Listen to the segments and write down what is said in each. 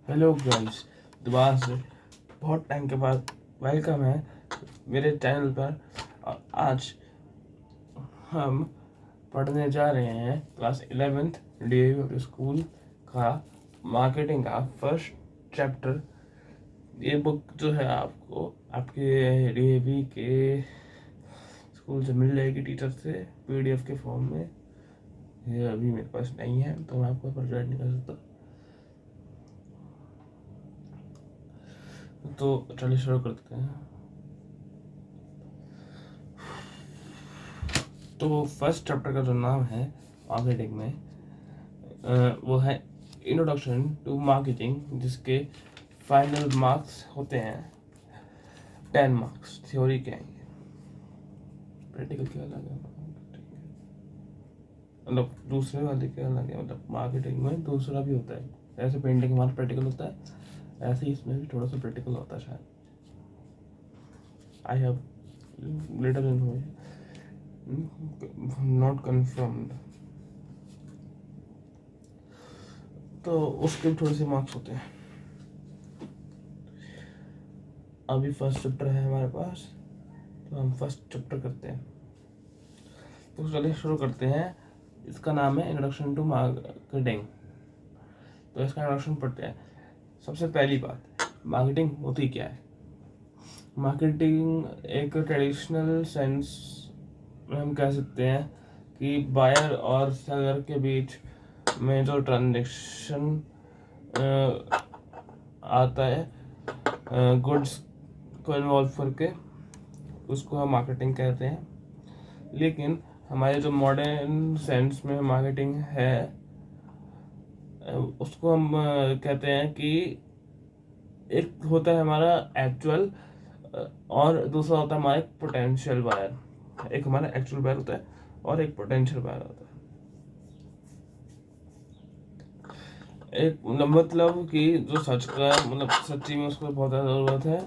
Hello guys, दोबारा से बहुत टाइम के बाद वेलकम है मेरे चैनल पर। और आज हम पढ़ने जा रहे हैं क्लास 11th डीएवी स्कूल का मार्केटिंग का फर्स्ट चैप्टर। ये बुक जो है आपको आपके डीएवी के स्कूल से मिल जाएगी, टीचर से पीडीएफ के फॉर्म में। ये अभी मेरे पास नहीं है तो मैं आपको प्रोवाइड नहीं कर सकता। तो चलिए शुरू करते हैं। तो फर्स्ट चैप्टर का जो नाम है मार्केटिंग में वो है इंट्रोडक्शन टू मार्केटिंग, जिसके फाइनल मार्क्स होते हैं 10 मार्क्स। थ्योरी के आएंगे, प्रैक्टिकल क्या अलग है, मतलब दूसरे वाले क्या अलग है। मतलब मार्केटिंग में दूसरा भी होता है, ऐसे पेंटिंग हमारा प्रैक्टिकल होता है, ऐसे ही इसमें भी थोड़ा सा प्रैक्टिकल होता है शायद। I have little information, not confirmed. तो उसके थोड़े से मार्क्स होते हैं। अभी फर्स्ट चैप्टर है हमारे पास, तो हम फर्स्ट चैप्टर करते हैं। तो चलिए शुरू करते हैं। इसका नाम है इंट्रोडक्शन टू मार्केटिंग। तो इसका इंट्रोडक्शन पढ़ते हैं। सबसे पहली बात, मार्केटिंग होती क्या है। मार्केटिंग एक ट्रेडिशनल सेंस में हम कह सकते हैं कि बायर और सेलर के बीच में जो ट्रांजेक्शन आता है गुड्स को इन्वॉल्व करके, उसको हम मार्केटिंग कहते हैं। लेकिन हमारे जो मॉडर्न सेंस में मार्केटिंग है उसको हम कहते हैं कि एक होता है हमारा एक्चुअल और दूसरा होता है हमारा एक पोटेंशियल बायर। एक हमारा एक्चुअल बायर होता है और एक पोटेंशियल बायर होता है। एक मतलब कि जो सच का मतलब सच्ची में उसको बहुत ज़्यादा ज़रूरत है,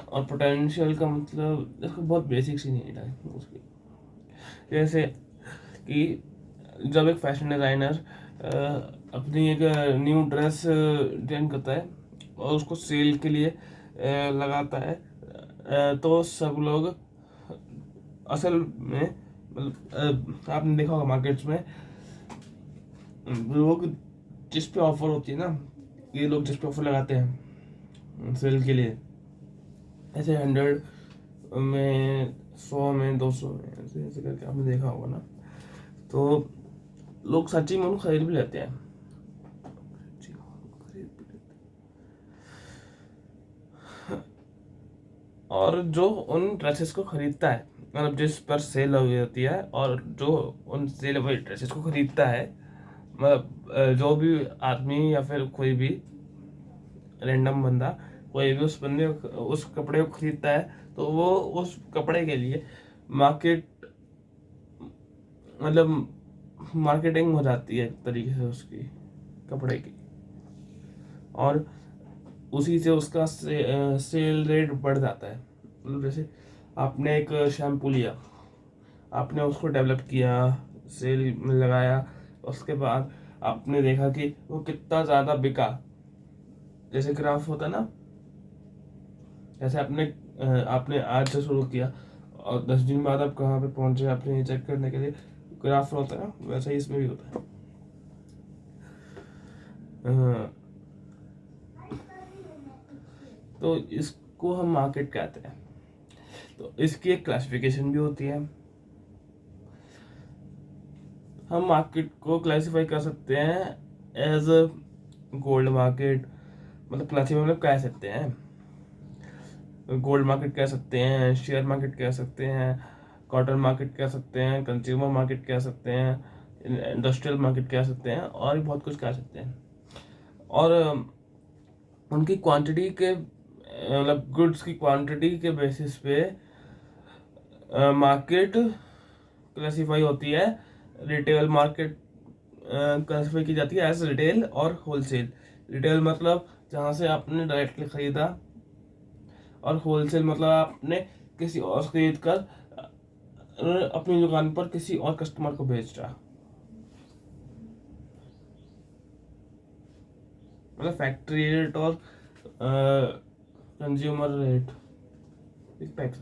और पोटेंशियल का मतलब इसको बहुत बेसिक सी नहीं है उसकी। जैसे कि जब एक फैशन डिज़ाइनर अपनी एक न्यू ड्रेस डिजाइन करता है और उसको सेल के लिए लगाता है, तो सब लोग असल में मतलब आपने देखा होगा मार्केट्स में लोग जिस पे ऑफर होती है ना, ये लोग जिस पे ऑफर लगाते हैं सेल के लिए, ऐसे 100 में, 100 में, 200 में, ऐसे ऐसे करके आपने देखा होगा ना। तो लोग सच्ची में उनको खरीद भी लेते हैं। और जो उन ड्रेसेस को खरीदता है, मतलब जिस पर सेल लगी होती है, और जो उन सेल हुई ड्रेसेस को खरीदता है, मतलब जो भी आदमी या फिर कोई भी रैंडम बंदा, कोई भी उस बंदे उस कपड़े को खरीदता है, तो वो उस कपड़े के लिए मार्केट मतलब मार्केटिंग हो जाती है एक तरीके से उसकी कपड़े की, और उसी से उसका सेल रेट बढ़ जाता है। मतलब जैसे आपने एक शैम्पू लिया, आपने उसको डेवलप किया, सेल में लगाया, उसके बाद आपने देखा कि वो कितना ज़्यादा बिका। जैसे ग्राफ होता है ना, जैसे आपने आज से शुरू किया और 10 दिन बाद आप कहाँ पे पहुंचे आपने ये चेक करने के लिए ग्राफ होता है ना, वैसा ही इसमें भी होता है। तो इसको हम मार्केट कहते हैं। तो इसकी एक क्लासिफिकेशन भी होती है। हम मार्केट को क्लासिफाई कर सकते हैं एज गोल्ड मार्केट, मतलब क्लासिफाई मतलब कह सकते हैं गोल्ड मार्केट कह सकते हैं, शेयर मार्केट कह सकते हैं, कॉटन मार्केट कह सकते हैं, कंज्यूमर मार्केट कह सकते हैं, इंडस्ट्रियल मार्केट कह सकते हैं, और भी बहुत कुछ कह सकते हैं। और उनकी क्वांटिटी के मतलब गुड्स की क्वांटिटी के बेसिस पे मार्केट क्लासिफाई होती है। रिटेल मार्केट क्लासिफाई की जाती है एज रिटेल और होलसेल। रिटेल मतलब जहाँ से आपने डायरेक्टली खरीदा, और होलसेल मतलब आपने किसी और से खरीद कर अपनी दुकान पर किसी और कस्टमर को बेच रहा। मतलब फैक्ट्री रेट और कंज्यूमर रेट, इस टाइप से।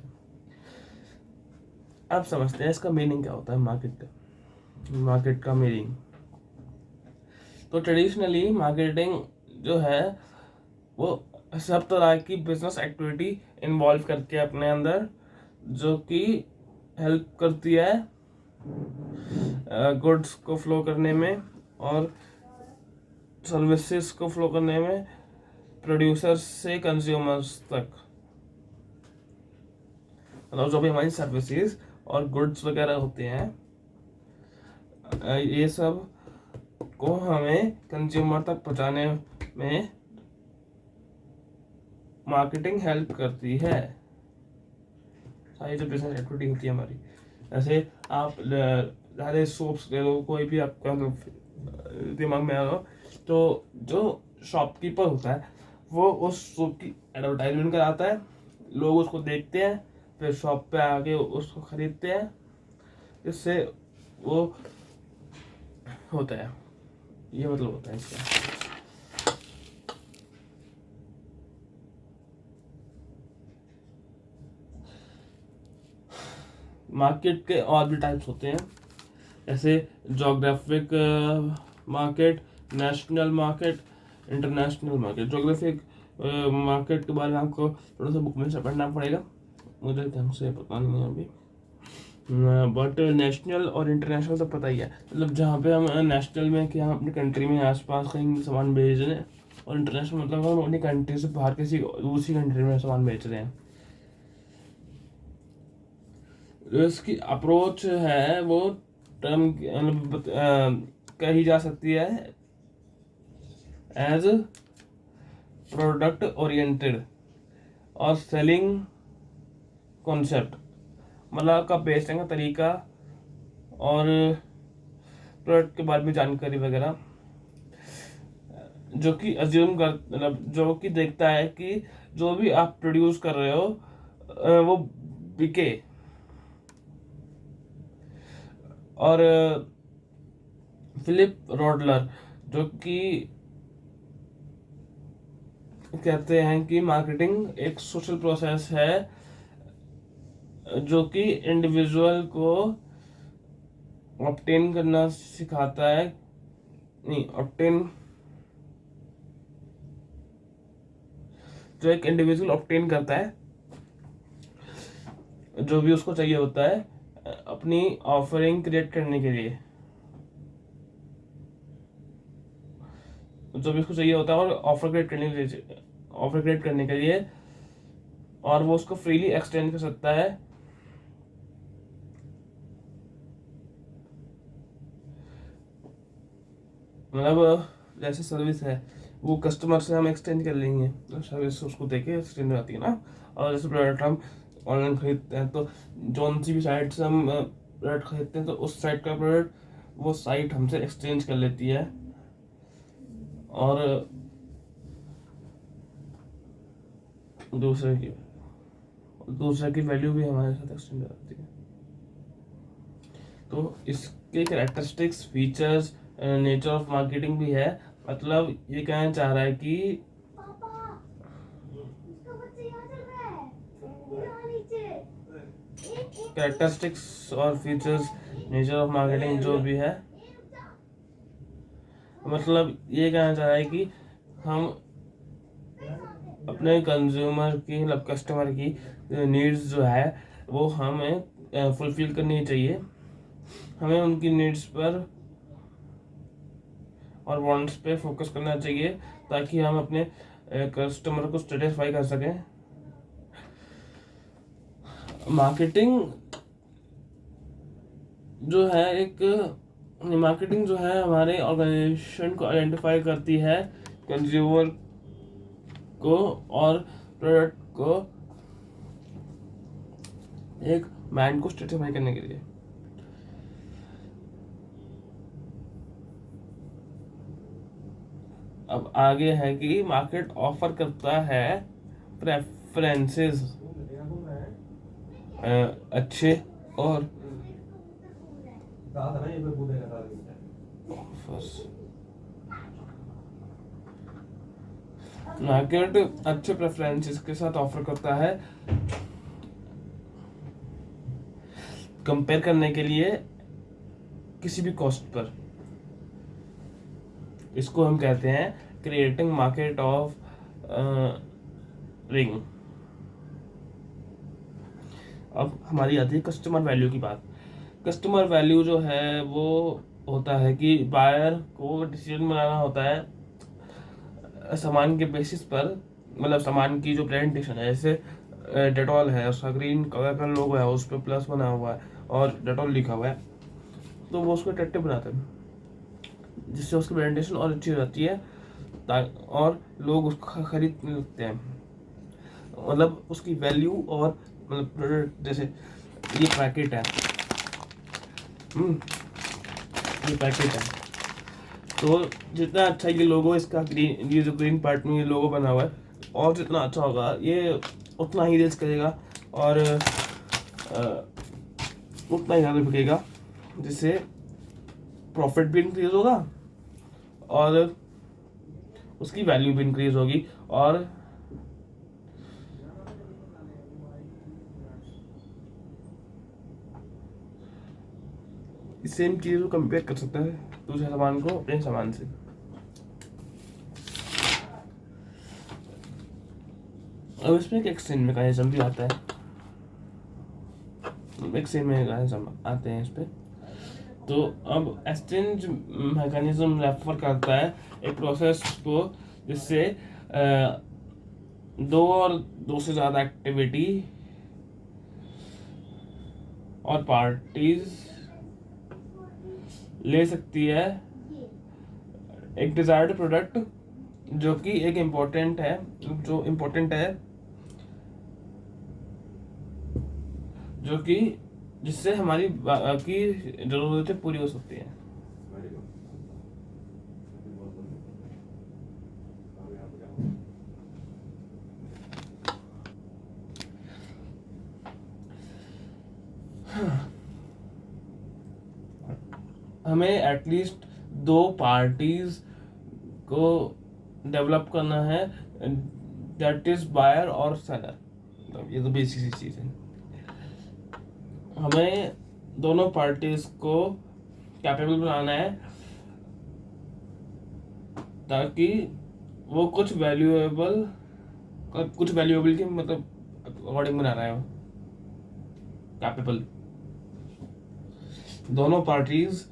अब समझते हैं इसका मीनिंग क्या होता है, मार्केट का मीनिंग। तो ट्रेडिशनली मार्केटिंग जो है वो सब तरह की बिजनेस एक्टिविटी इन्वॉल्व करके अपने अंदर, जो कि हेल्प करती है गुड्स को फ्लो करने में और सर्विसेज को फ्लो करने में, प्रोड्यूसर्स से कंज्यूमर्स तक। मतलब जो भी हमारी सर्विसेज और गुड्स वगैरह होते हैं, ये सब को हमें कंज्यूमर तक पहुंचाने में मार्केटिंग हेल्प करती है। सारी जो बिजनेस एक्टिविटी होती है हमारी, जैसे आप सारे सोप्स ले लो, कोई भी आपका दिमाग में आ रहा हो, तो जो शॉपकीपर होता है वो उस सोप की एडवर्टाइजमेंट कराता है, लोग उसको देखते हैं, फिर शॉप पे आके उसको खरीदते हैं, इससे वो होता है, ये मतलब होता है इसका। मार्केट के और भी टाइप्स होते हैं, जैसे geographic market, national market, international market. Geographic market के बारे में आपको थोड़ा सा बुक में से पढ़ना पड़ेगा, मुझे ढंग से पता नहीं है अभी, बट नेशनल और इंटरनेशनल तो पता ही है। मतलब जहाँ पे हम नेशनल में कि हम अपनी कंट्री में आसपास कहीं सामान भेज रहे हैं, और इंटरनेशनल मतलब हम अपनी कंट्री से बाहर किसी दूसरी कंट्री में सामान बेच रहे हैं। इसकी अप्रोच है वो टर्म मतलब कही जा सकती है एज प्रोडक्ट ओरिएंटेड और सेलिंग कॉन्सेप्ट। मतलब आपका बेचने का तरीका और प्रोडक्ट के बारे में जानकारी वगैरह, जो कि अज्यूम कर मतलब जो कि देखता है कि जो भी आप प्रोड्यूस कर रहे हो वो बिके। और फिलिप रॉडलर जो कि कहते हैं कि मार्केटिंग एक सोशल प्रोसेस है, जो कि इंडिविजुअल को ऑब्टेन करना सिखाता है, नहीं ऑब्टेन, जो एक इंडिविजुअल ऑब्टेन करता है जो भी उसको चाहिए होता है अपनी ऑफरिंग क्रिएट करने के लिए, जो भी उसको चाहिए होता है और ऑफर क्रिएट करने के लिए, और वो उसको फ्रीली एक्सचेंज कर सकता है। मतलब जैसे सर्विस है वो कस्टमर से हम एक्सचेंज कर लेंगे, तो सर्विस उसको देके एक्सचेंज हो जाती है ना। और जैसे प्रोडक्ट हम ऑनलाइन खरीदते हैं, तो जौन सी भी साइट से हम प्रोडक्ट खरीदते हैं, तो उस साइट का प्रोडक्ट वो साइट हमसे एक्सचेंज कर लेती है, और दूसरे की वैल्यू भी हमारे साथ एक्सचेंज हो जाती है। तो इसके characteristics, features, nature of marketing भी है। मतलब ये कहना चाह रहा है कि कैरेक्टरिस्टिक्स और फीचर्स, नेचर ऑफ मार्केटिंग जो भी है, मतलब ये कहना चाह रहा है कि हम अपने कंज्यूमर की मतलब कस्टमर की नीड्स जो है वो हमें फुलफिल करनी चाहिए। हमें उनकी नीड्स पर और वांट्स पे फोकस करना चाहिए, ताकि हम अपने कस्टमर को सेटिस्फाई कर सकें। मार्केटिंग जो है हमारे ऑर्गेनाइजेशन को आइडेंटिफाई करती है, कंज्यूमर को और प्रोडक्ट को एक मैन को सेटिस्फाई करने के लिए। अब आगे है कि मार्केट ऑफर करता है प्रेफरेंसेस, अच्छे और ऑफर्स। मार्केट अच्छे प्रेफरेंसेस के साथ ऑफर करता है कंपेयर करने के लिए किसी भी कॉस्ट पर। इसको हम कहते हैं क्रिएटिंग मार्केट ऑफ रिंग। अब हमारी आती है कस्टमर वैल्यू की बात। कस्टमर वैल्यू जो है वो होता है कि बायर को डिसीजन बनाना होता है सामान के बेसिस पर, मतलब सामान की जो प्रेजेंटेशन है, जैसे डेटॉल है, उसका ग्रीन कलर का लोगो है, उस पर प्लस बना हुआ है और डेटॉल लिखा हुआ है, तो वो उसको अट्रैक्टिव बनाते हैं जिससे उसकी प्रेजेंटेशन और अच्छी हो जाती है और लोग उसको खरीदने लगते हैं। मतलब उसकी वैल्यू और मतलब प्रोडक्ट, जैसे ये पैकेट है, ये पैकेट है, तो जितना अच्छा ये लोगो इसका ग्रीन, ये जो ग्रीन पार्ट में ये लोगो बना हुआ है, और जितना अच्छा होगा ये उतना ही रीच करेगा और उतना ही ज़्यादा बिकेगा, जिससे प्रॉफिट भी इंक्रीज होगा और उसकी वैल्यू भी इंक्रीज होगी। और सेम चीज़ को कंपेयर कर सकता है दूसरे सामान को अपने सामान से। अब इसमें एक एक्सचेंज मैकेनिज्म भी आता है, एक्सचेंज मैकेनिज्म आते हैं इस पर। तो अब एक्सचेंज मैकेनिज्म रेफर करता है एक प्रोसेस को जिससे दो से ज़्यादा एक्टिविटी और पार्टीज ले सकती है एक डिजायर्ड प्रोडक्ट जो कि एक इम्पोर्टेंट है, जो कि जिससे हमारी की ज़रूरतें पूरी हो सकती हैं। हमें एटलीस्ट दो पार्टीज को डेवलप करना है, दैट इज बायर और सेलर। तो ये तो बेसिक सी चीज़ है। हमें दोनों पार्टीज को कैपेबल बनाना है ताकि वो कुछ वैल्यूएबल के मतलब अकॉर्डिंग बना रहा है, कैपेबल। दोनों पार्टीज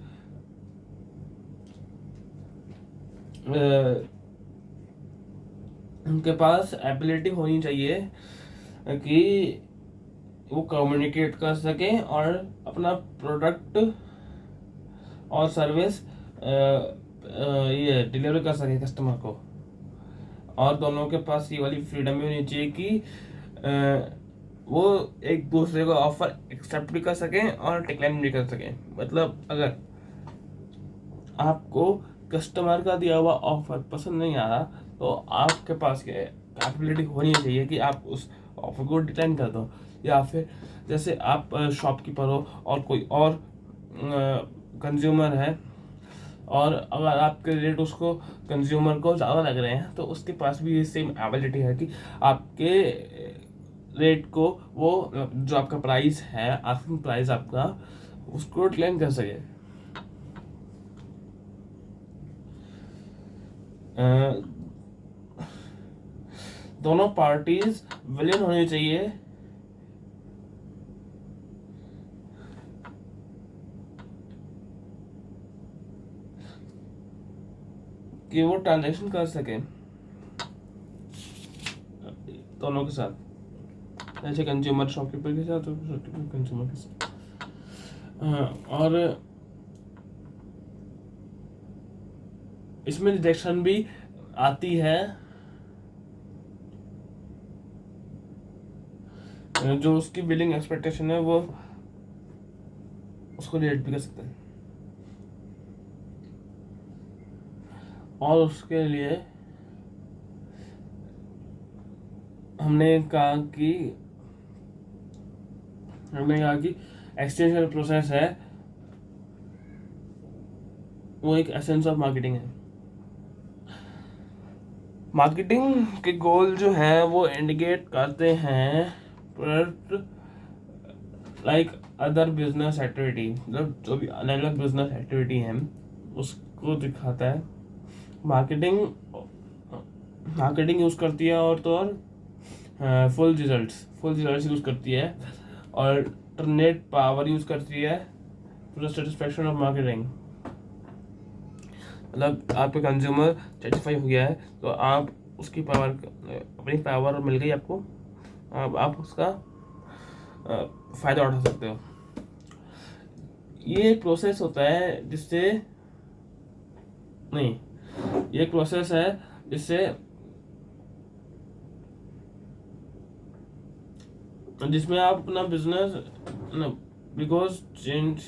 उनके पास एबिलिटी होनी चाहिए कि वो कम्युनिकेट कर सकें और अपना प्रोडक्ट और सर्विस ये डिलीवर कर सकें कस्टमर को। और दोनों के पास ये वाली फ्रीडम भी होनी चाहिए कि वो एक दूसरे को ऑफर एक्सेप्ट भी कर सकें और डिक्लाइन भी कर सकें। मतलब अगर आपको कस्टमर का दिया हुआ ऑफर पसंद नहीं आ रहा तो आपके पास कैपेबिलिटी होनी चाहिए कि आप उस ऑफर को डिक्लाइन कर दो, या फिर जैसे आप शॉपकीपर हो और कोई और कंज्यूमर है और अगर आपके रेट उसको कंज्यूमर को ज़्यादा लग रहे हैं तो उसके पास भी ये सेम एबिलिटी है कि आपके रेट को वो जो आपका प्राइस है, आस्किंग प्राइस आपका, उसको डिक्लाइन कर सके। दोनों पार्टीज विलियन होनी चाहिए कि वो ट्रांजैक्शन कर सकें दोनों के साथ, जैसे कंज्यूमर शॉपकीपर के साथ और शॉपकीपर कंज्यूमर के साथ। और इसमें रिजेक्शन भी आती है, जो उसकी बिलिंग एक्सपेक्टेशन है वो उसको रिलेट भी कर सकता है। और उसके लिए हमने कहा कि एक्सचेंज का प्रोसेस है वो एक एसेंस ऑफ मार्केटिंग है। मार्केटिंग के गोल जो है वो इंडिकेट करते हैं but like other business activity, मतलब जो भी अलग अलग बिजनेस एक्टिविटी हैं उसको दिखाता है। मार्केटिंग मार्केटिंग यूज़ करती है और तो और फुल रिजल्ट्स यूज़ करती है और अल्टरनेट पावर यूज़ करती है to the satisfaction of marketing. मतलब आपका कंज्यूमर सेटिस्फाई हो गया है तो आप उसकी पावर, अपनी पावर मिल गई आपको, आप उसका फ़ायदा उठा सकते हो। ये एक प्रोसेस होता है जिससे नहीं ये एक प्रोसेस है जिसमें आप अपना बिजनेस बिकॉज चेंज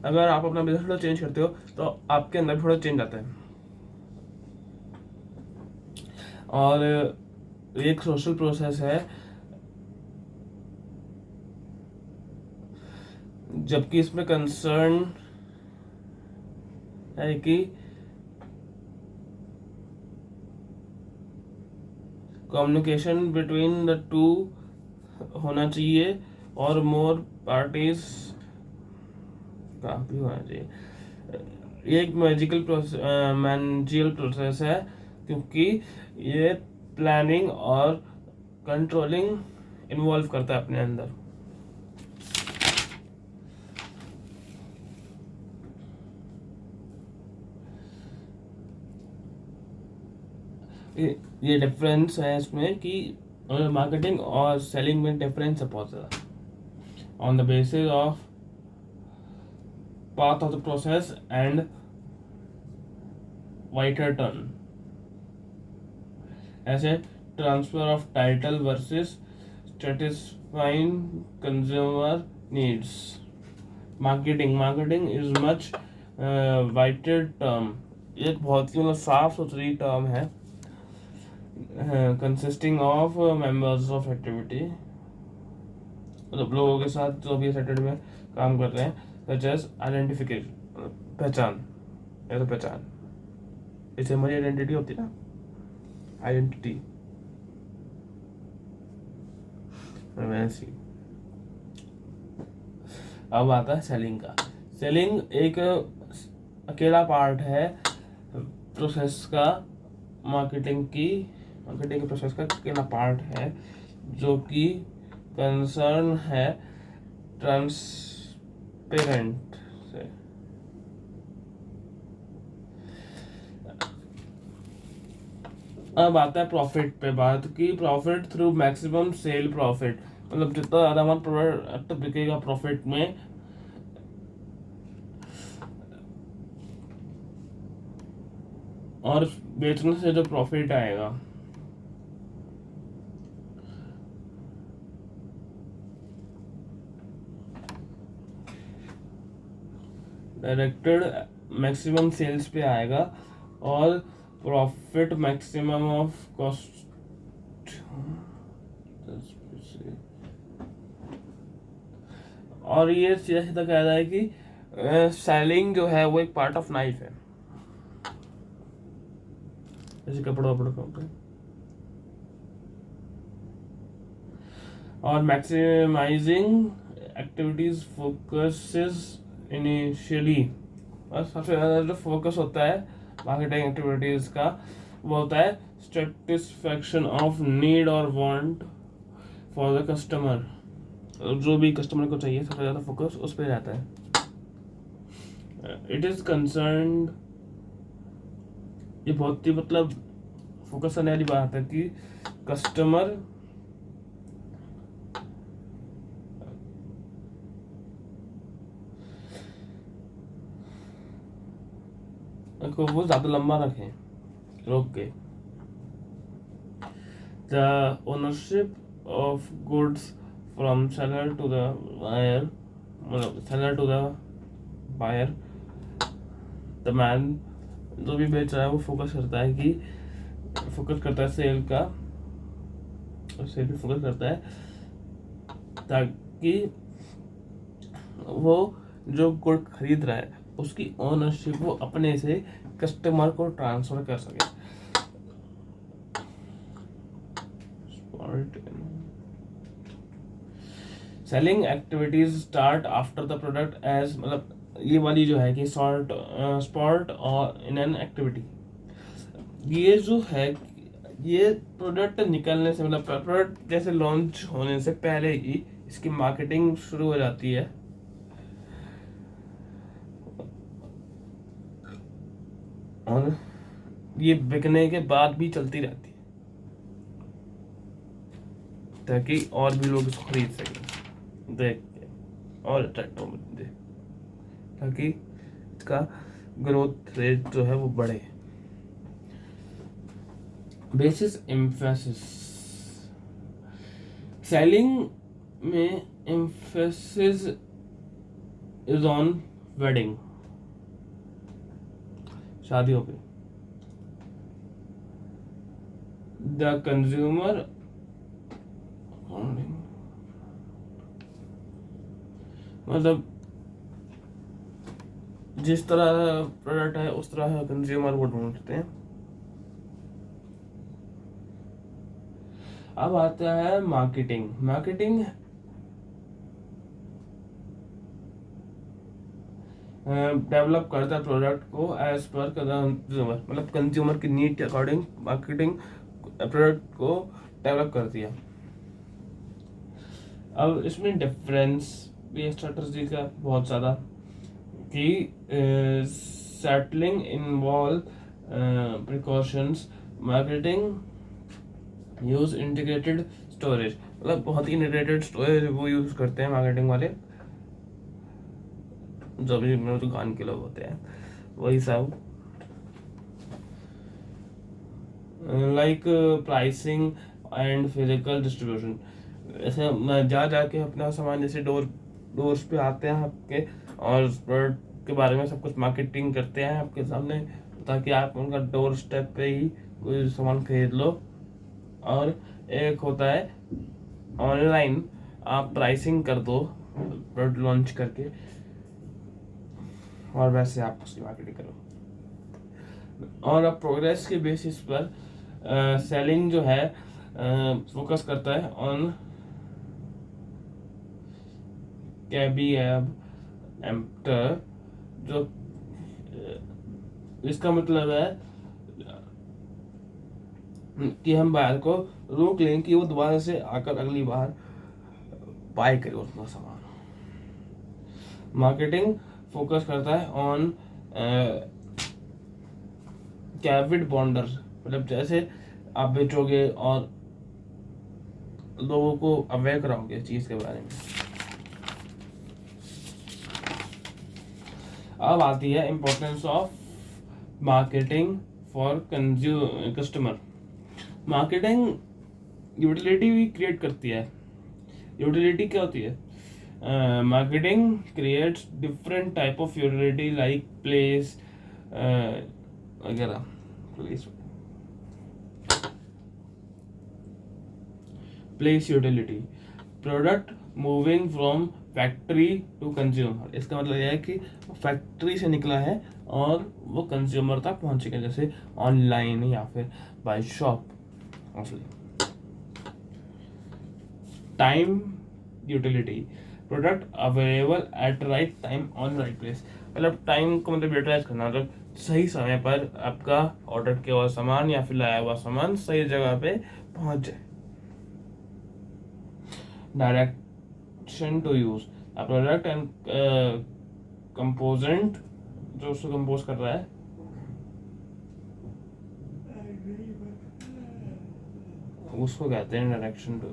अगर आप अपना बिजनेस थोड़ा चेंज करते हो तो आपके अंदर थोड़ा चेंज आता है। और एक सोशल प्रोसेस है, जबकि इसमें कंसर्न है कि कम्युनिकेशन बिटवीन द टू होना चाहिए और मोर पार्टीज का भी होना चाहिए। ये एक मैनेजियल प्रोसेस है क्योंकि ये प्लानिंग और कंट्रोलिंग इन्वॉल्व करता है अपने अंदर। ये डिफरेंस है इसमें कि मार्केटिंग और सेलिंग में डिफरेंस है बहुत ज़्यादा on the basis of path of the process and wider turn, ऐसे transfer of title versus satisfying consumer needs। Marketing is much wider term, एक बहुत ही मतलब साफ सुथरी टर्म है consisting of members of activity, मतलब लोगों के साथ जो भी सेक्टर में काम कर रहे हैं such as identification, पहचान, ऐसा पहचान, जैसे हमारी आइडेंटिटी होती है ना, आइडेंटिटी वैसी। अब आता है सेलिंग का। सेलिंग एक अकेला पार्ट है प्रोसेस का, मार्केटिंग के प्रोसेस का अकेला पार्ट है जो कि कंसर्न है ट्रांसपेरेंट से। अब आता है प्रॉफिट पे बात की, profit through maximum sale profit, मतलब जितना ज़्यादा हमारा प्रोडक्ट बिकेगा प्रॉफिट में, और बेचने से जो प्रॉफिट आएगा डायरेक्टेड मैक्सिमम सेल्स पे आएगा और प्रॉफिट मैक्सिमम ऑफ कॉस्ट। और ये सीधा सीधा कह रहा है कि सेलिंग जो है वो एक पार्ट ऑफ नाइफ है, जैसे कपड़ा वपड़ा का। और मैक्सिमाइजिंग एक्टिविटीज फोकसेस इनिशियली, और सबसे ज़्यादा जो फोकस होता है मार्केटिंग एक्टिविटीज़ का वो होता है सेटिस्फैक्शन ऑफ नीड और वांट फॉर द कस्टमर, जो भी कस्टमर को चाहिए सबसे ज़्यादा फोकस उस पर रहता है। इट इज़ कंसर्न्ड, ये बहुत ही मतलब फोकस करने वाली बात है कि कस्टमर को वो ज़्यादा लंबा रखें, रोक के। The ownership of goods from seller to the buyer, मतलब seller to the buyer, the man जो भी बेच रहा है वो फोकस करता है सेल का, सेल पे फोकस करता है ताकि वो जो गुड खरीद रहा है उसकी ओनरशिप वो अपने से कस्टमर को ट्रांसफर कर सके। Selling activities start after the product as, मतलब ये वाली जो है कि स्पॉट और इन एन एक्टिविटी, ये जो है ये प्रोडक्ट निकलने से, मतलब प्रोडक्ट जैसे लॉन्च होने से पहले ही इसकी मार्केटिंग शुरू हो जाती है। और ये बिकने के बाद भी चलती रहती है ताकि और भी लोग इसको खरीद सकें देख के और अट्रैक्ट हो मुझे, ताकि इसका ग्रोथ रेट जो है वो बढ़े। बेसिस एम्फेसिस, सेलिंग में एम्फेसिस इज ऑन वेडिंग, शादियों पे। द कंज्यूमर, मतलब जिस तरह प्रोडक्ट है उस तरह कंज्यूमर वो ढूंढते हैं। अब आता है मार्केटिंग। मार्केटिंग डेवलप करता है प्रोडक्ट को एज पर कंज्यूमर, मतलब कंज्यूमर की नीड के अकॉर्डिंग मार्केटिंग प्रोडक्ट को डेवलप करती है। अब इसमें डिफरेंस भी स्ट्रेटजी का बहुत ज़्यादा कि settling involve precautions, marketing use integrated storage, मतलब बहुत ही इंटीग्रेटेड स्टोरेज वो यूज़ करते हैं मार्केटिंग वाले, जो भी दुकान के लोग होते हैं वही सब। Like pricing and physical distribution, ऐसे जा जाके अपना सामान जैसे डोर्स पे आते हैं आपके और प्रोडक्ट के बारे में सब कुछ मार्केटिंग करते हैं आपके सामने, ताकि आप उनका डोर स्टेप पे ही कोई सामान खरीद लो। और एक होता है ऑनलाइन, आप प्राइसिंग कर दो प्रोडक्ट लॉन्च करके और वैसे आप उसकी मार्केटिंग करो। और अब प्रोग्रेस के बेसिस पर सेलिंग जो है फोकस करता है ऑन कैबी एम्प्टर, जो इसका मतलब है कि हम बायर को रोक लें कि वो दोबारा से आकर अगली बार बाय करे उतना सामान। मार्केटिंग फोकस करता है ऑन कैविड बॉन्डर, मतलब जैसे आप बेचोगे और लोगों को अवेयर कराओगे इस चीज़ के बारे में। अब आती है importance of marketing for customer. Marketing utility भी क्रिएट करती है। यूटिलिटी क्या होती है? Marketing creates different type of utility like place वगैरह। Place utility, product moving from factory to consumer, इसका मतलब यह है कि फैक्ट्री से निकला है और वो कंज्यूमर तक पहुंचेगा, जैसे ऑनलाइन या फिर by shop. Time utility, product available at right time on right place, मतलब टाइम को मतलब यूटिलाइज करना, मतलब सही समय पर आपका ऑर्डर किया हुआ सामान या फिर लाया हुआ सामान सही जगह पे पहुंच जाए। Direction to use, product and component, जो उसको कंपोज कर रहा है उसको कहते हैं direction to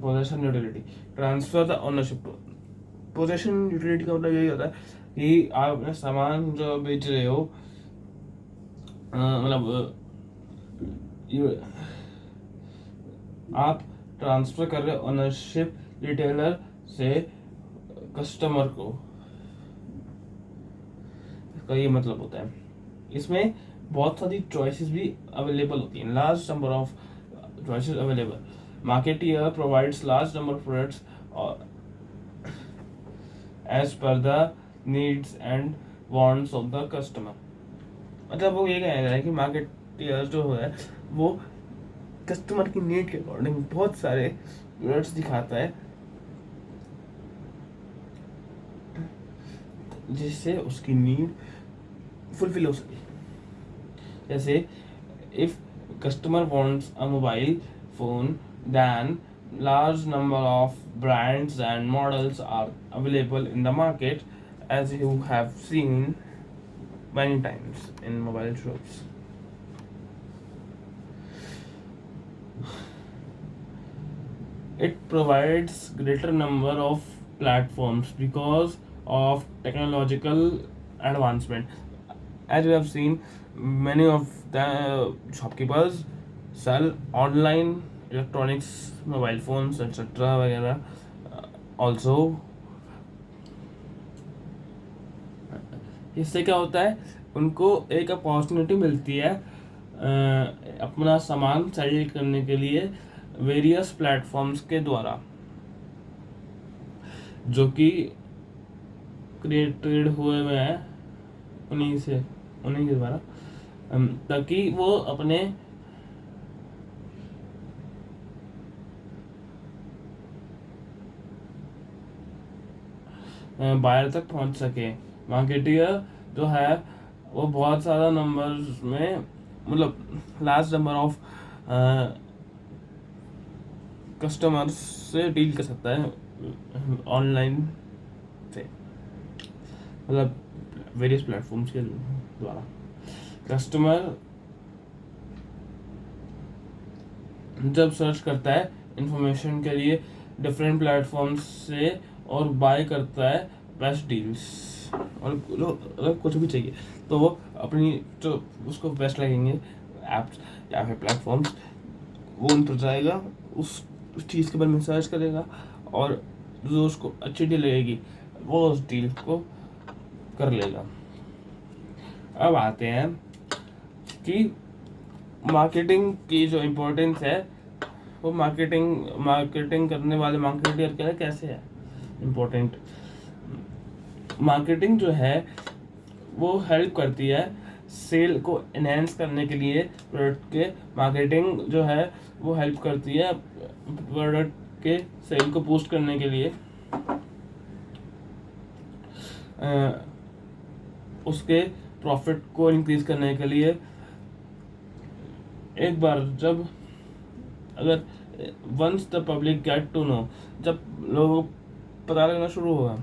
position utility, transfer the ownership. Position utility का मतलब यही होता है कि आप अपना सामान जो बेच रहे हो, मतलब आप ट्रांसफर कर रहे हो ओनरशिप रिटेलर से कस्टमर को, इसका ये मतलब होता है। इसमें बहुत सारी चॉइसेस भी अवेलेबल होती हैं, large number of choices available. Marketeer provides large number of products as per the needs and wants of the customer. मतलब वो ये कह रहा है कि मार्केटियर जो है वो कस्टमर की नीड के अकॉर्डिंग बहुत सारे प्रोडक्ट्स दिखाता है जिससे उसकी नीड फुलफिल हो सके. जैसे if customer wants a mobile phone, then large number of brands and models are available in the market, as you have seen many times in mobile shops. It provides greater number of platforms because of technological advancement. As we have seen, many of the shopkeepers sell online electronics, mobile phones, etc. वगैरह. Also, इससे क्या होता है, उनको एक opportunity मिलती है अपना सामान सेल करने के लिए वेरियस प्लेटफॉर्म्स के द्वारा, जो कि क्रिएटेड हुए हैं उन्हीं के द्वारा, ताकि वो अपने बायर तक पहुंच सके. मार्केटियर जो है वो बहुत ज़्यादा नंबर्स में, मतलब लार्ज नंबर ऑफ कस्टमर्स से डील कर सकता है ऑनलाइन से, मतलब वेरियस प्लेटफॉर्म्स के द्वारा. कस्टमर जब सर्च करता है इंफॉर्मेशन के लिए डिफरेंट प्लेटफॉर्म्स से और बाय करता है बेस्ट डील्स, और अगर कुछ भी चाहिए तो वो अपनी जो उसको बेस्ट लगेंगे ऐप्स या फिर प्लेटफॉर्म्स, वो उन पर जाएगा, उस चीज़ के बारे में सर्च करेगा, और जो उसको अच्छी डील लगेगी वो उस डील को कर लेगा. अब आते हैं कि मार्केटिंग की जो इम्पोर्टेंस है वो मार्केटिंग करने वाले मार्केटियर के लिए कैसे है इम्पोर्टेंट. मार्केटिंग जो है वो हेल्प करती है सेल को एनहेंस करने के लिए. प्रोडक्ट के मार्केटिंग जो है वो हेल्प करती है प्रोडक्ट के सेल को बूस्ट करने के लिए, उसके प्रॉफिट को इंक्रीज करने के लिए. एक बार जब अगर once the public get to know, जब लोगों को पता लगना शुरू होगा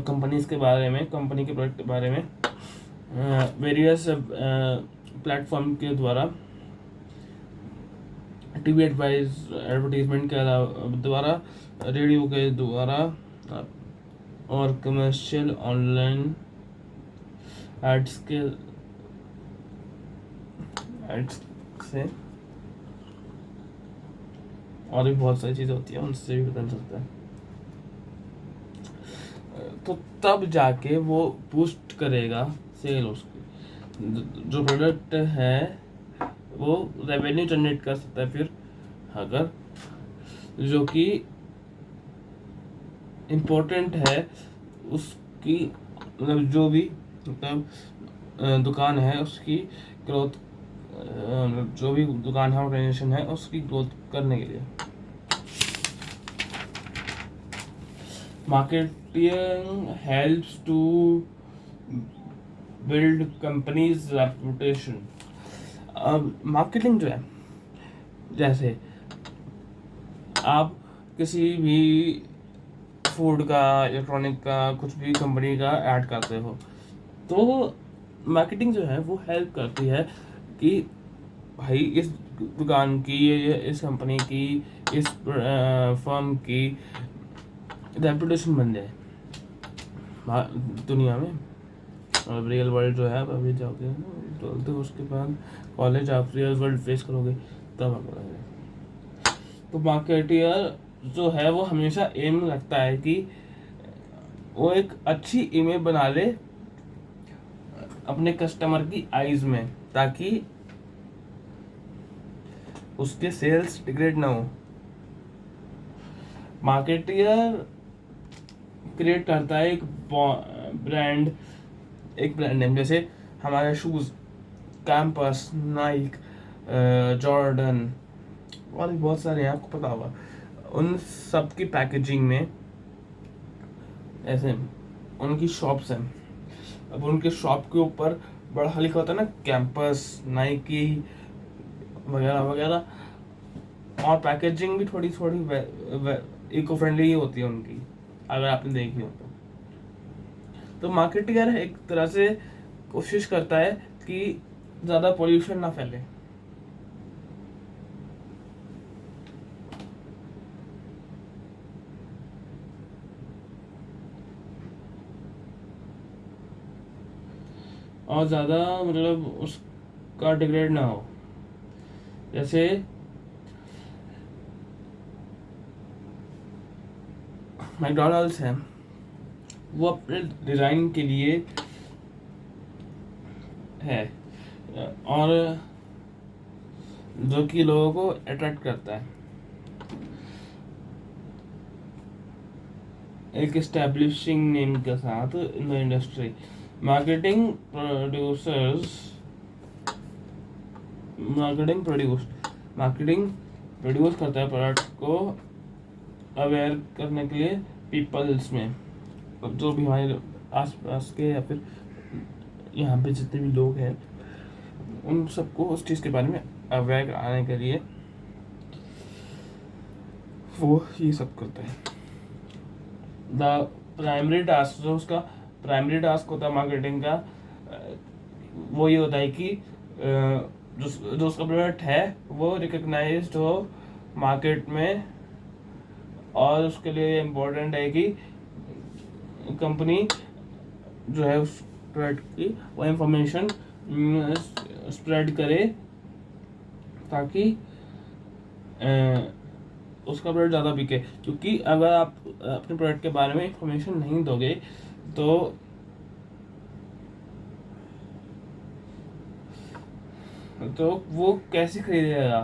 कंपनीज के बारे में, कंपनी के प्रोडक्ट के बारे में, वेरियस प्लेटफॉर्म के द्वारा, टीवी एडवर्टीजमेंट के द्वारा, रेडियो के द्वारा, और कमर्शियल ऑनलाइन एड्स से, और भी बहुत सारी चीज़ें होती हैं, उनसे भी पता चल सकता है. तो तब जाके वो बूस्ट करेगा सेल उसकी. जो प्रोडक्ट है वो रेवेन्यू जनरेट कर सकता है फिर, अगर जो कि इम्पोर्टेंट है उसकी, मतलब जो भी मतलब दुकान है उसकी ग्रोथ, जो भी दुकान है ऑर्गेनाइजेशन है उसकी ग्रोथ करने के लिए. Marketing helps to build company's reputation. अब मार्केटिंग जो है, जैसे आप किसी भी फूड का, इलेक्ट्रॉनिक का, कुछ भी कंपनी का ऐड करते हो, तो मार्केटिंग जो है वो हेल्प करती है कि भाई इस दुकान की, इस कंपनी की, इस फर्म की रेपुटेशन बन जाए दुनिया में. और रियल वर्ल्ड जो है, अभी जाओगे तो उसके बाद कॉलेज आप रियल वर्ल्ड फेस करोगे तब आप. तो मार्केटियर जो है वो हमेशा एम रखता है कि वो एक अच्छी इमेज बना ले अपने कस्टमर की आईज में, ताकि उसके सेल्स डिग्रेड ना हो। मार्केटियर क्रिएट करता है एक ब्रांड, एक ब्रांड नेम, जैसे हमारे शूज़ कैंपस, नाइक, जॉर्डन और भी बहुत सारे हैं, आपको पता होगा। उन सब की पैकेजिंग में ऐसे उनकी शॉप्स हैं। अब उनके शॉप के ऊपर बड़ा लिखा होता है ना, कैंपस, नाइकी वगैरह वगैरह, और पैकेजिंग भी थोड़ी थोड़ी इको फ्रेंडली ही होती है उनकी, अगर आपने देखी हो तो मार्केटिंग एक तरह से कोशिश करता है कि ज़्यादा पोल्यूशन ना फैले। और ज़्यादा मतलब उसका डिग्रेड ना हो। जैसे मैकडॉनल्ड्स है, वो अपने डिज़ाइन के लिए है, और जो कि लोगों को अट्रैक्ट करता है। एक एस्टैब्लिशिंग नेम के साथ in the industry, marketing producers marketing produce करता है प्रोडक्ट को अवेयर करने के लिए पीपल्स में, जो भी हमारे आस पास के या फिर यहाँ पे जितने भी लोग हैं उन सबको उस चीज़ के बारे में अवेयर कराने के लिए वो ये सब करता है। द प्राइमरी टास्क, जो उसका प्राइमरी टास्क होता है मार्केटिंग का, वो ये होता है कि जो उसका प्रोडक्ट है वो रिकग्नाइज्ड हो मार्केट में, और उसके लिए इम्पोर्टेंट है कि कंपनी जो है उस प्रोडक्ट की वो इंफॉर्मेशन स्प्रेड करे, ताकि उसका प्रोडक्ट ज़्यादा बिके। क्योंकि अगर आप अपने प्रोडक्ट के बारे में इंफॉर्मेशन नहीं दोगे तो वो कैसे खरीदेगा।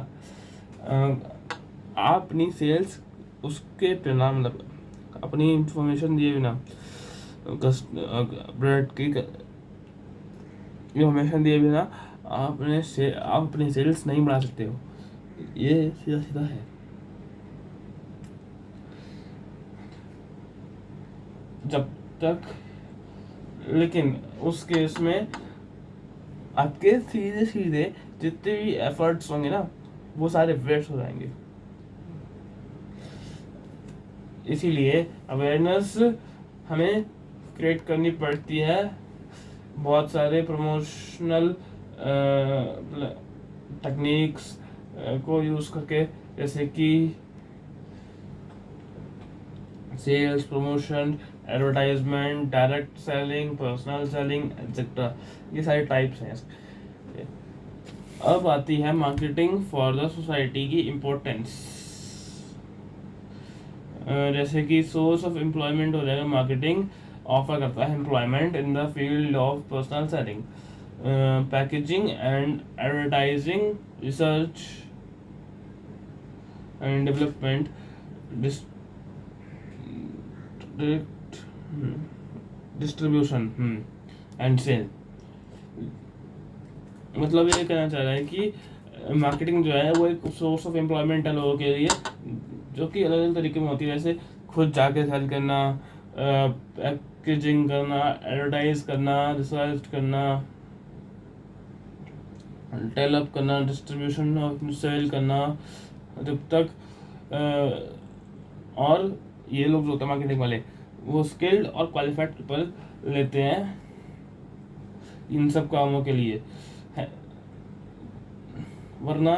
आप अपनी सेल्स उसके बिना, मतलब अपनी इंफॉर्मेशन दिए बिना, प्रोडक्ट की इंफॉर्मेशन दिए बिना आप अपनी सेल्स नहीं बढ़ा सकते हो। ये सीधा सीधा है। जब तक, लेकिन उस केस में आपके सीधे सीधे जितने भी एफर्ट्स होंगे ना, वो सारे वेस्ट हो जाएंगे। इसीलिए अवेयरनेस हमें क्रिएट करनी पड़ती है, बहुत सारे प्रमोशनल टेक्निक्स को यूज़ करके, जैसे कि sales, promotion, advertisement, direct selling, personal selling etcetera, ये सारे टाइप्स हैं। अब आती है मार्केटिंग फॉर द सोसाइटी की इम्पोर्टेंस। जैसे कि सोर्स ऑफ एम्प्लॉयमेंट हो जाएगा, मार्केटिंग ऑफर करता है employment in the field of personal selling, packaging and advertising, research and development, distribution and sale. मतलब ये कहना चाह रहा है कि मार्केटिंग जो है वो एक सोर्स ऑफ एम्प्लॉयमेंट है लोगों के लिए, जो कि अलग अलग तरीके में होती है। जैसे खुद जाके सेल करना, पैकेजिंग करना, एडवर्टाइज करना, रिसर्च करना, डेवलप करना, डिस्ट्रीब्यूशन सेल करना। जब तक और ये लोग जो होते हैं मार्केटिंग वाले, वो स्किल्ड और क्वालिफाइड पीपल लेते हैं इन सब कामों के लिए। वरना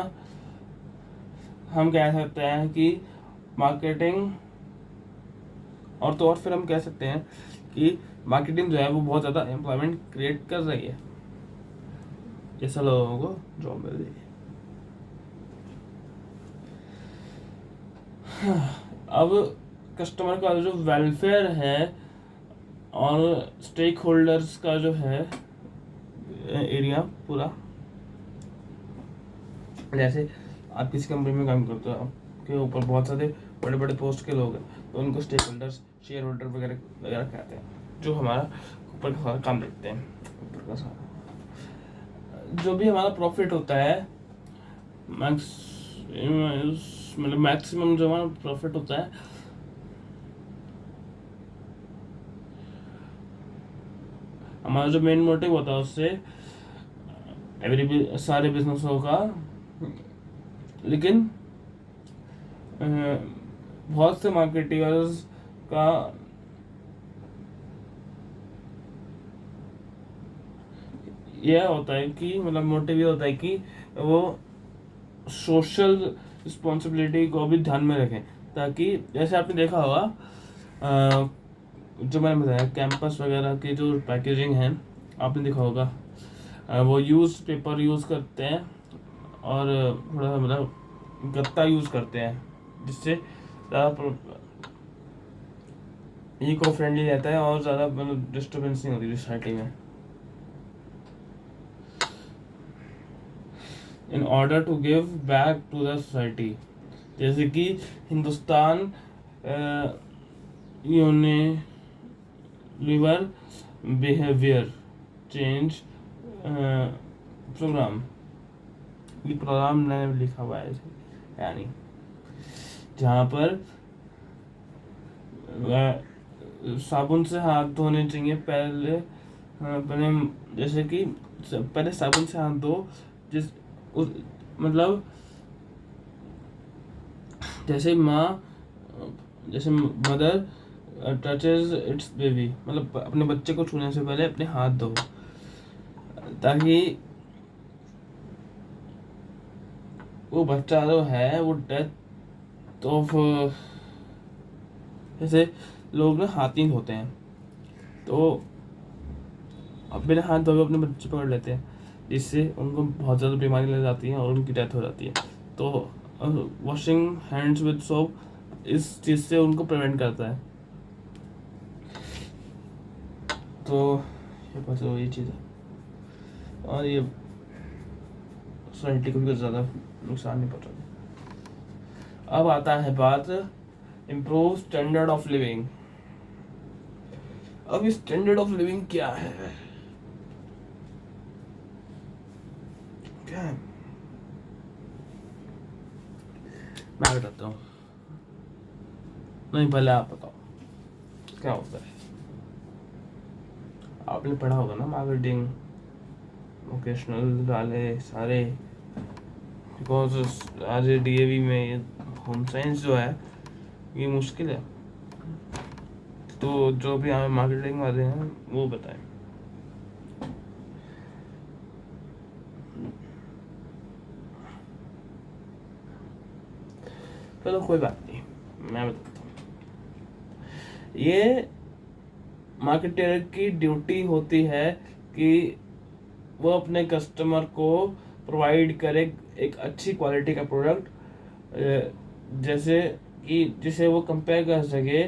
हम कह सकते हैं कि मार्केटिंग, और फिर हम कह सकते हैं कि मार्केटिंग जो है वो बहुत ज़्यादा एम्प्लॉयमेंट क्रिएट कर रही है, जैसा लोगों को जॉब मिल रही है। अब कस्टमर का जो वेलफेयर है और स्टेक होल्डर्स का जो है एरिया पूरा, जैसे आप किसी कंपनी में काम करते हो, आपके ऊपर बहुत सारे बड़े बड़े पोस्ट के लोग हैं, तो उनको स्टेक होल्डर्स, शेयर होल्डर वगैरह वगैरह कहते हैं, जो हमारा ऊपर का सारा काम देखते हैं। ऊपर का सारा जो भी हमारा प्रॉफिट होता है, मतलब मैक्सिमम जो हमारा प्रॉफिट होता है, हमारा जो मेन मोटिव होता है उससे सारे बिजनेसों का, लेकिन बहुत से मार्केटर्स का यह होता है कि मतलब मोटिव ये होता है कि वो सोशल रिस्पॉन्सिबिलिटी को भी ध्यान में रखें, ताकि जैसे आपने देखा होगा जो मैंने बताया कैंपस वगैरह की जो पैकेजिंग है, आपने देखा होगा वो यूज पेपर यूज़ करते हैं और थोड़ा सा मतलब गत्ता यूज़ करते हैं, जिससे ज़्यादा इको फ्रेंडली रहता है और ज़्यादा मतलब डिस्टर्बेंस नहीं होती सोसाइटी में। In order to give back to the society, जैसे कि Hindustan Unilever behaviour change programme, ये प्रोग्राम मैंने लिखा हुआ है यानी, जहाँ पर साबुन से हाथ धोने चाहिए पहले, पहले जैसे कि पहले साबुन से हाथ धो, जिस उस मतलब जैसे जैसे मदर टचेज इट्स बेबी, मतलब अपने बच्चे को छूने से पहले अपने हाथ धो, ताकि वो बच्चा जो है वो डेथ ऑफ, जैसे लोग ना हाथ नहीं धोते हैं तो अब बिना हाथ धोए अपने बच्चे पकड़ लेते हैं, जिससे उनको बहुत ज़्यादा बीमारी लग जाती है और उनकी डेथ हो जाती है। तो वॉशिंग हैंड्स विद सोप इस चीज़ से उनको प्रिवेंट करता है। तो ये बस ये चीज़ है, और ये सोसाइटी को भी ज़्यादा नुकसान नहीं पहुँचाता। अब आता है बात इम्प्रूव स्टैंडर्ड ऑफ लिविंग। अब स्टैंडर्ड ऑफ लिविंग क्या है? क्या है मैं बताता हूँ, नहीं पहले आप बताओ क्या होता है। आपने पढ़ा होगा ना मार्केटिंग, वोकेशनल वाले सारे, बिकॉज आज डीएवी में होम साइंस जो है ये मुश्किल है, तो जो भी हमें मार्केटिंग वाले हैं वो बताएं। चलो कोई बात नहीं, मैं बताता हूँ। ये मार्केटर की ड्यूटी होती है कि वो अपने कस्टमर को प्रोवाइड करे एक अच्छी क्वालिटी का प्रोडक्ट, जैसे कि जिसे वो कंपेयर कर सके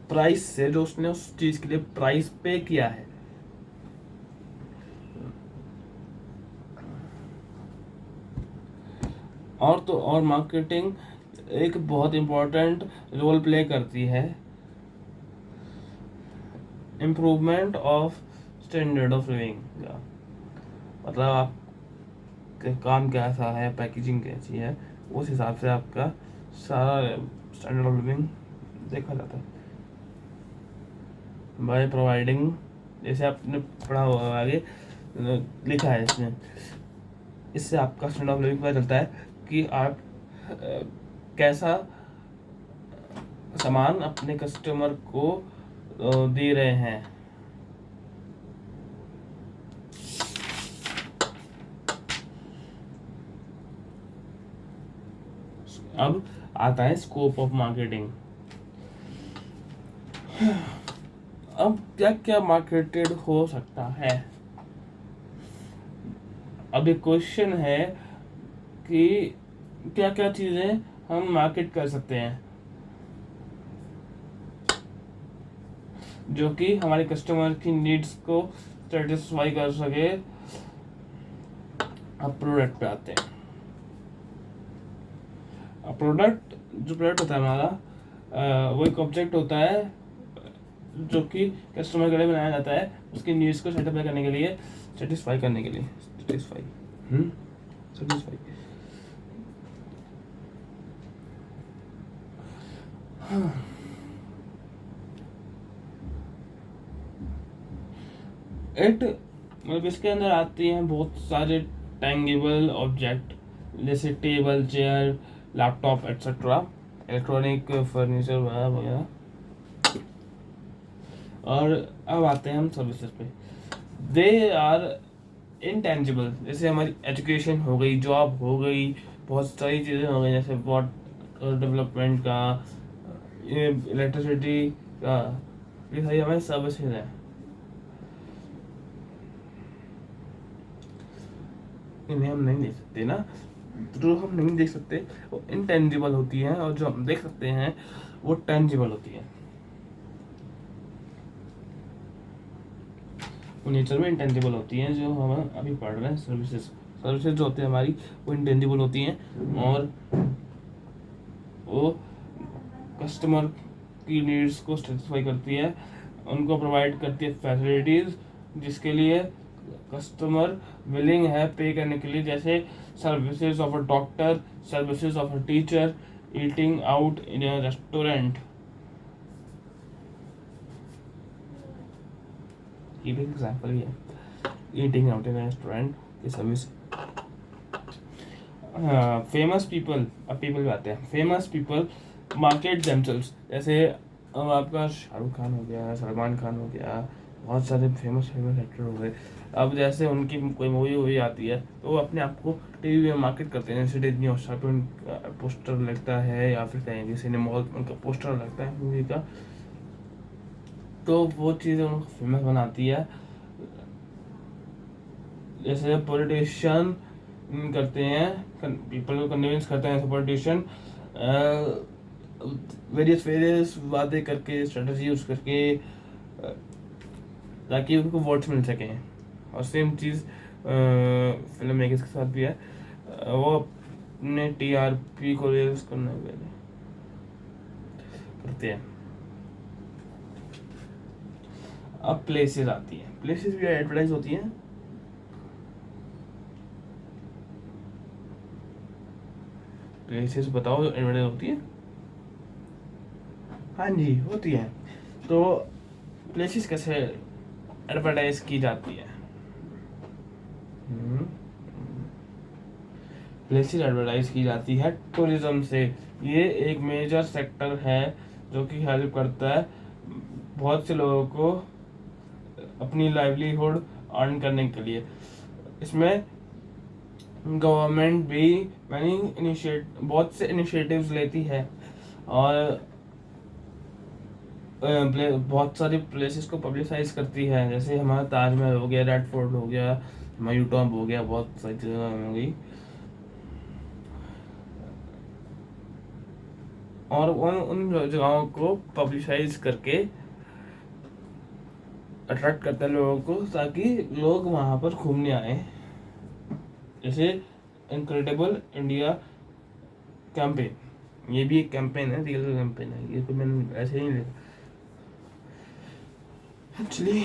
प्राइस से, जो उसने उस चीज के लिए प्राइस पे किया है। और तो और मार्केटिंग एक बहुत इम्पोर्टेंट रोल प्ले करती है improvement of standard of living का। मतलब आप काम कैसा है, पैकेजिंग कैसी है, उस हिसाब से आपका सारा स्टैंडर्ड ऑफ लिविंग देखा जाता है। बाय प्रोवाइडिंग, जैसे आपने पढ़ा होगा आगे लिखा है इसमें, इससे आपका स्टैंडर्ड ऑफ लिविंग पता चलता है कि आप कैसा सामान अपने कस्टमर को दे रहे हैं। अब आता है स्कोप ऑफ मार्केटिंग। अब क्या क्या मार्केटेड हो सकता है? अब एक क्वेश्चन है कि क्या क्या चीजें हम मार्केट कर सकते हैं जो कि हमारे कस्टमर की नीड्स को सेटिस्फाई कर सके, अब प्रोडक्ट पे आते हैं। अब प्रोडक्ट होता है हमारा, वो एक ऑब्जेक्ट होता है जो कि कस्टमर के लिए बनाया जाता है उसकी नीड्स को सेटिस्फाई करने के लिए, सेटिस्फाई करने के लिए सेटिस्फाई सेटिस्फाई इट मतलब इसके अंदर आती हैं बहुत सारे टेंजेबल ऑब्जेक्ट, जैसे table, chair, laptop etcetera, electronic furniture वगैरह। और अब आते हैं हम सर्विसेज पे। दे आर इनटेंजिबल, जैसे हमारी एजुकेशन हो गई, जॉब हो गई, बहुत सारी चीज़ें हो गई, जैसे वाटर डेवलपमेंट का, इलेक्ट्रिसिटी का, ये सारी हमारी सर्विसेज हैं। इन्हें हम नहीं देख सकते ना, जो हम नहीं देख सकते वो इनटेंजिबल होती हैं, और जो हम देख सकते हैं वो टेंजिबल होती है। वो नेचर में इंटेंजिबल होती हैं, जो हम अभी पढ़ रहे हैं सर्विसेज। सर्विसेज जो होती है हमारी वो इंटेंजिबल होती हैं, और वो कस्टमर की नीड्स को सेटिस्फाई करती है, उनको प्रोवाइड करती है फैसिलिटीज़ जिसके लिए कस्टमर विलिंग है पे करने के लिए, जैसे services of a doctor, services of a teacher, eating out in a restaurant. ये भी एग्जाम्पल ही है, ईटिंग आउट इन रेस्टोरेंट की सर्विस। फेमस पीपल, अब पीपल पे आते हैं। फेमस पीपल मार्केट देमसेल्व्स, जैसे अब आपका शाहरुख खान हो गया, सलमान खान हो गया, बहुत सारे फेमस एक्टर हो गए। अब जैसे उनकी कोई मूवी वूवी आती है तो वो अपने आप को टीवी में मार्केट करते हैं, जैसे डिज्नी हॉटस्टार पे उनका पोस्टर लगता है, या फिर कहीं भी सिनेमा हॉल में उनका पोस्टर लगता है मूवी का, तो वो चीज़ उनको फेमस बनाती है। जैसे पॉलिटिशियन करते हैं, पीपल को कन्विंस करते हैं पॉलिटिशियन, वेरियस वेरियस बातें करके, स्ट्रेटजी यूज करके, ताकि उनको वोट्स मिल सकें। और सेम चीज़ फिल्म मेकर्स के साथ भी है, वो अपने टीआरपी को रेज करने के लिए करते हैं। अब प्लेसेस आती हैं, प्लेसेस भी एडवर्टाइज होती हैं। प्लेसेस बताओ एडवर्टाइज होती है। हाँ जी होती है। तो प्लेसेस कैसे एडवर्टाइज की जाती है? प्लेसेस एडवर्टाइज की जाती है टूरिज्म से। ये एक मेजर सेक्टर है जो कि हेल्प करता है बहुत से लोगों को अपनी लाइवलीहुड अर्न करने के लिए। इसमें गवर्नमेंट भी बहुत से इनिशिएटिव्स लेती है, और बहुत सारी प्लेसेस को पब्लिसाइज करती है, जैसे हमारा ताजमहल हो गया, रेड फोर्ट हो गया, मायूं टॉम्ब हो गया, बहुत सारी चीज़ें हो गई। और उन जगहों को पब्लिसाइज करके अट्रैक्ट करते हैं लोगों को, ताकि लोग वहाँ पर घूमने आए। जैसे इनक्रेडिबल इंडिया कैंपेन, ये भी एक कैंपेन है, रियल कैंपेन है, ये तो मैंने ऐसे ही लिखा एक्चुअली।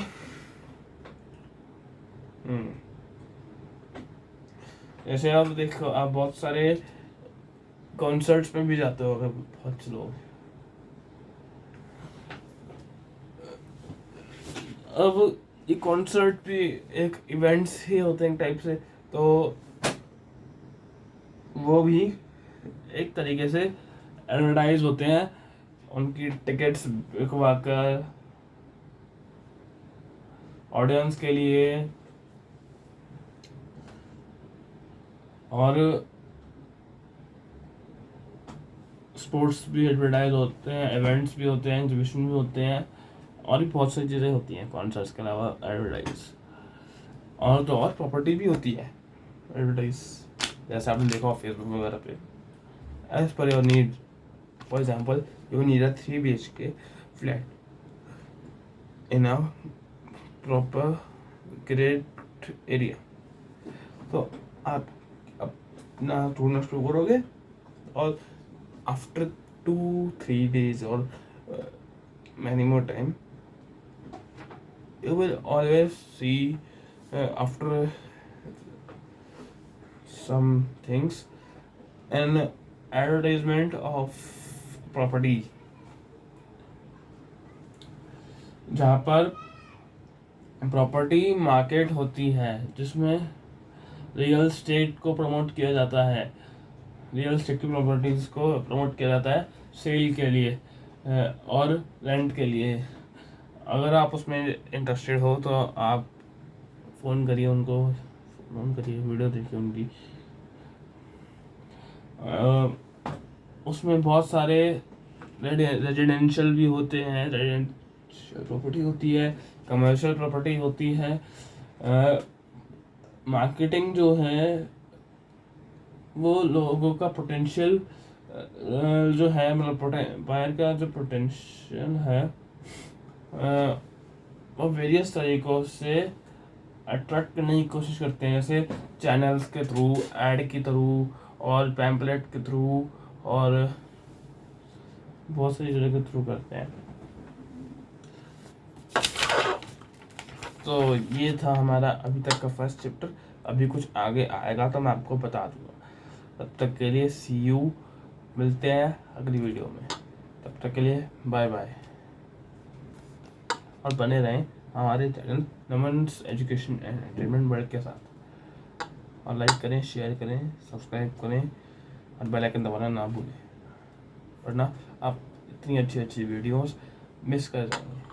जैसे आप देखो, आप बहुत सारे कॉन्सर्ट्स में भी जाते हो बहुत से लोग। अब ये कॉन्सर्ट भी एक इवेंट्स ही होते हैं टाइप से, तो वो भी एक तरीके से एडवर्टाइज होते हैं, उनकी टिकट्स बिकवा कर ऑडियंस के लिए। और स्पोर्ट्स भी एडवर्टाइज होते हैं, इवेंट्स भी होते हैं, एग्जीबिशन भी होते हैं, और भी बहुत सारी चीज़ें होती हैं कॉन्सर्ट्स के अलावा एडवर्टाइज। और तो और प्रॉपर्टी भी होती है एडवर्टाइज, जैसे आपने देखा फेसबुक वगैरह पे। As per your need, for example you need a 3 BHK flat in a proper great area, तो आप अपना ढूंढना शुरू करोगे और आफ्टर 2-3 days और many more time you will always see after some things an advertisement of property जहाँ पर प्रॉपर्टी मार्केट होती है, जिसमें रियल स्टेट को प्रमोट किया जाता है, रियल स्टेट की प्रॉपर्टीज़ को प्रमोट किया जाता है सेल के लिए और रेंट के लिए। अगर आप उसमें इंटरेस्टेड हो तो आप फ़ोन करिए उनको, फ़ोन करिए, वीडियो देखिए उनकी। उसमें बहुत सारे रेजिडेंशियल भी होते हैं, रेजिडेंशियल प्रॉपर्टी होती है, कमर्शियल प्रॉपर्टी होती है। मार्केटिंग जो है वो लोगों का पोटेंशियल जो है, मतलब बायर का जो पोटेंशियल है वो वेरियस तरीक़ों से अट्रैक्ट करने की कोशिश करते हैं, जैसे चैनल्स के थ्रू, ऐड के थ्रू और पैम्पलेट के थ्रू और बहुत सारी जगह के थ्रू करते हैं। तो ये था हमारा अभी तक का फर्स्ट चैप्टर। अभी कुछ आगे आएगा तो मैं आपको बता दूंगा। तब तक के लिए सी यू, मिलते हैं अगली वीडियो में। तब तक के लिए बाय बाय और बने रहें हमारे channel Naman's education and entertainment world के साथ। और लाइक करें, शेयर करें, सब्सक्राइब करें और बेल आइकन दबाना ना भूलें, वरना आप इतनी अच्छी अच्छी वीडियोस मिस कर जाएंगे।